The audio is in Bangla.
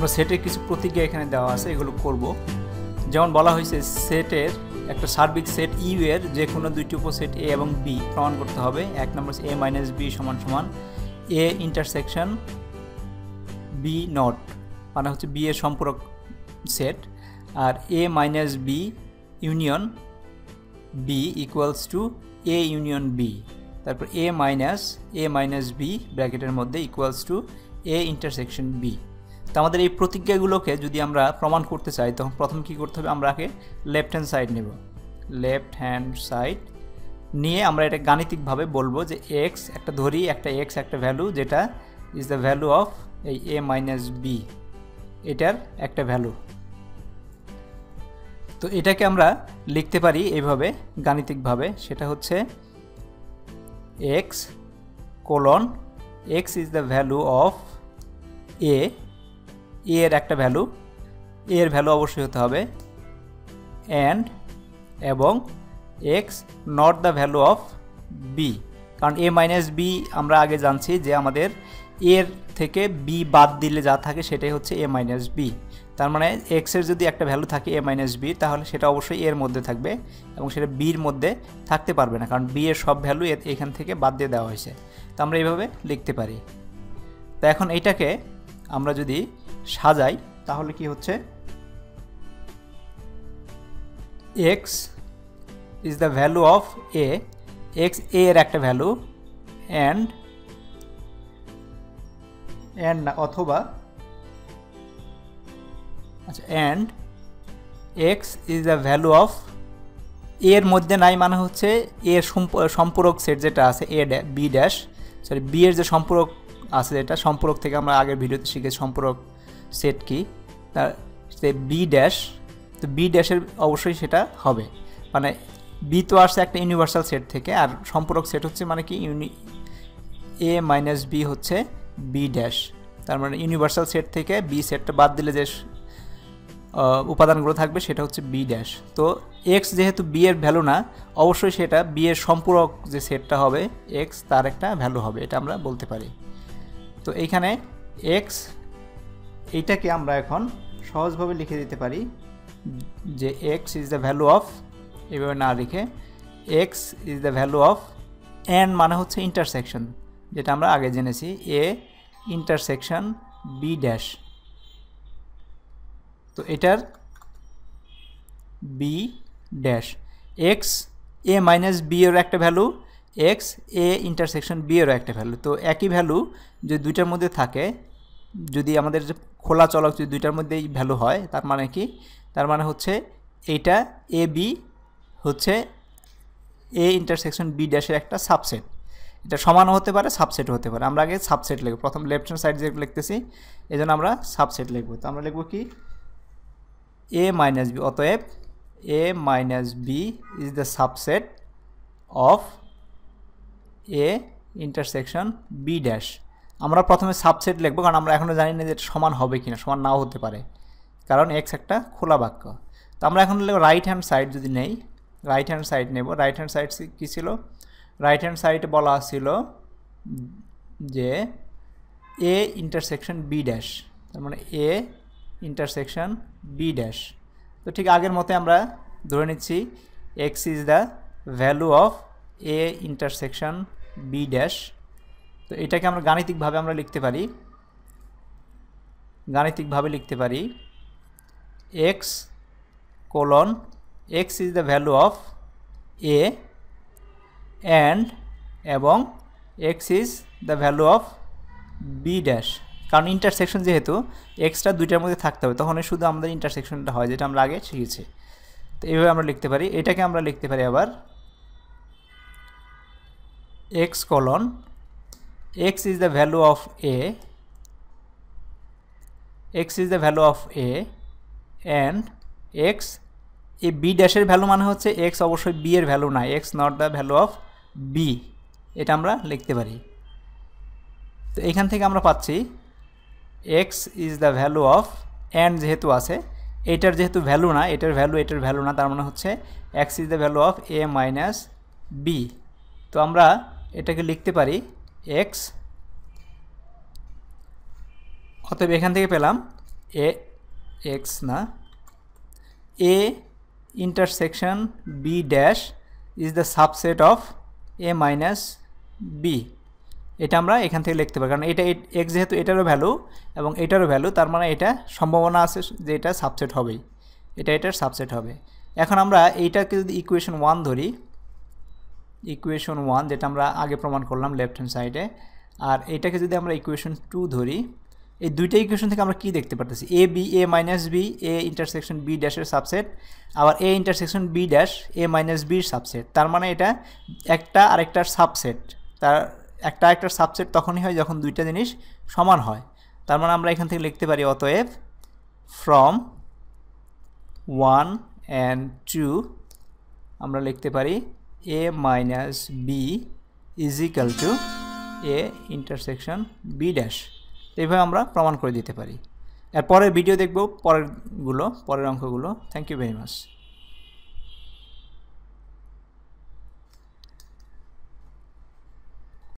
আমরা সেটের কিছু প্রতিজ্ঞা এখানে দেওয়া আছে, এগুলো করব। যেমন বলা হয়েছে সেটের একটা সার্বিক সেট ইউ এর যে কোনো দুইটি উপসেট এ এবং বি প্রমাণ করতে হবে। এক নম্বর এ মাইনাস বি সমান সমান এ ইন্টারসেকশন বি নট, মানে হচ্ছে বি এর সম্পূরক সেট, আর A minus B union B equals to A union B, তারপর এ মাইনাস বি ব্র্যাকেটের মধ্যে equals to A intersection B. তো আমাদের এই প্রতিজ্ঞাগুলোকে যদি আমরা প্রমাণ করতে চাই তখন প্রথম কী করতে হবে, আমরা আগে লেফট হ্যান্ড সাইড নেব। লেফট হ্যান্ড সাইড নিয়ে আমরা এটা গাণিতিকভাবে বলবো যে এক্স একটা ধরি, একটা এক্স একটা ভ্যালু, যেটা ইজ দ্য ভ্যালু অফ এই এ মাইনাস বি, এটার একটা ভ্যালু। তো এটাকে আমরা লিখতে পারি এইভাবে গাণিতিকভাবে, সেটা হচ্ছে X colon X is the value of A, এর একটা ভ্যালু, এর ভ্যালু অবশ্যই হতে হবে, অ্যান্ড এবং X not the value of B, কারণ এ মাইনাস বি আমরা আগে জানছি যে আমাদের এর থেকে বি বাদ দিলে যা থাকে সেটাই হচ্ছে এ মাইনাস বি। তার মানে এক্সের যদি একটা ভ্যালু থাকে এ মাইনাস বি, তাহলে সেটা অবশ্যই এর মধ্যে থাকবে এবং সেটা বির মধ্যে থাকতে পারবে না, কারণ বি এর সব ভ্যালু এখান থেকে বাদ দিয়ে দেওয়া হয়েছে। তো আমরা এইভাবে লিখতে পারি। তো এখন এইটাকে আমরা যদি সাজাই তাহলে কি হচ্ছে, X is the value of A, X A এর একটা ভ্যালু, অ্যান্ড না অথবা আচ্ছা and X is the value of, এর মধ্যে নাই মানে হচ্ছে এর সম্পূরক সেট যেটা আছে A B dash, sorry B এর যে সম্পূরক আছে, যেটা সম্পূরক থেকে আমরা আগের ভিডিওতে শিখেছি সম্পূরক সেট কি, তার বি ড্যাশ, তো বি ড্যাশের অবশ্যই সেটা হবে, মানে বি তো আসছে একটা ইউনিভার্সাল সেট থেকে, আর সম্পূরক সেট হচ্ছে মানে কি এ মাইনাস বি হচ্ছে বি ড্যাশ, তার মানে ইউনিভার্সাল সেট থেকে বি সেটটা বাদ দিলে যে উপাদানগুলো থাকবে সেটা হচ্ছে বি ড্যাশ। তো এক্স যেহেতু বি এর ভ্যালু না, অবশ্যই সেটা বি এর সম্পূরক যে সেটটা হবে এক্স তার একটা ভ্যালু হবে, এটা আমরা বলতে পারি। তো এইখানে এক্স এইটাকে আমরা এখন সহজভাবে লিখে দিতে পারি যে x is the value of, এভাবে না লিখে x is the value of N মানে হচ্ছে ইন্টারসেকশন, যেটা আমরা আগে জেনেছি এ ইন্টারসেকশন বি ড্যাশ। তো এটার B dash, X A minus B এর একটা ভ্যালু, এক্স এ ইন্টারসেকশন বি এরও একটা ভ্যালু। তো একই ভ্যালু যদি দুইটার মধ্যে থাকে, যদি আমাদের যে খোলা চলক যদি দুইটার মধ্যেই ভ্যালু হয়, তার মানে কি, তার মানে হচ্ছে এইটা এ বি হচ্ছে এ ইন্টারসেকশন বি ড্যাশের একটা সাবসেট। এটা সমানও হতে পারে সাবসেটও হতে পারে। আমরা আগে সাবসেট লিখব, প্রথম লেফট হ্যান্ড সাইড যেগুলো লিখতেছি এই জন্য আমরা সাবসেট লিখব। তো আমরা লিখব কি, এ মাইনাস বি, অতএব A minus B is the subset of A intersection B dash. আমরা প্রথমে সাবসেট লিখব, কারণ আমরা এখনও জানি না যে এটা সমান হবে কিনা, সমান নাও হতে পারে, কারণ এক্স একটা খোলা বাক্য। তো আমরা এখন লিখব রাইট হ্যান্ড সাইড, যদি নেই রাইট হ্যান্ড সাইড নেব। রাইট হ্যান্ড সাইড কী ছিল, রাইট হ্যান্ড সাইডে বলা ছিল যে এ ইন্টারসেকশন বি ড্যাশ, তার মানে এ ইন্টারসেকশন বি ড্যাশ। তো ঠিক আগের মতে আমরা ধরে নিচ্ছি X is the value of A intersection B dash. তো এটাকে আমরা গাণিতিকভাবে আমরা লিখতে পারি, X colon X is the value of A and এবং X is the value of B dash, কারণ ইন্টারসেকশন যেহেতু এক্সটা দুইটার মধ্যে থাকতে হবে, তখন শুধু আমাদের ইন্টারসেকশনটা হয়, যেটা আমরা আগে শিখেছি। তো এইভাবে আমরা লিখতে পারি। এটাকে আমরা লিখতে পারি আবার X colon X is the value of A, X is the value of A and X, এই বি ড্যাশের ভ্যালু মানে হচ্ছে এক্স অবশ্যই বি এর ভ্যালু না, X not the value of B, এটা আমরা লিখতে পারি। তো এখান থেকে আমরা পাচ্ছি X is the value of, and যেহেতু আছে, এটার যেহেতু ভ্যালু না, এটার ভ্যালু না, তার মানে হচ্ছে X is the value of A minus B. তো আমরা এটাকে লিখতে পারি এক্স, অতএব এখান থেকে পেলাম এ এক্স না A intersection B dash is the subset of A minus B. এটা আমরা এখান থেকে লিখতে পারি, কারণ এটা এক্স যেহেতু এটারও ভ্যালু এবং এটারও ভ্যালু, তার মানে এটা সম্ভাবনা আছে যে এটা সাবসেট হবেই, এটার সাবসেট হবে। এখন আমরা এইটাকে যদি ইকুয়েশন 1 ধরি, ইকুয়েশন 1 যেটা আমরা আগে প্রমাণ করলাম লেফট হ্যান্ড সাইডে, আর এটাকে যদি আমরা ইকুয়েশন 2 ধরি, এই দুইটা ইকুয়েশন থেকে আমরা কি দেখতে পারতেছি, A B A minus B A intersection B ড্যাশের সাবসেট, আবার A intersection B dash A minus বির সাবসেট। তার মানে এটা একটা আরেকটার সাবসেট, তার একটা আরেকটার সাবসেট তখনই হয় যখন দুইটা জিনিস সমান হয়। তার মানে আমরা এখান থেকে লিখতে পারি অতএব ফ্রম 1 and 2 আমরা লিখতে পারি A minus B is equal to A intersection B dash. এইভাবে আমরা প্রমাণ করে দিতে পারি। এর পরের ভিডিও দেখব পরের অঙ্কগুলো। Thank you very much.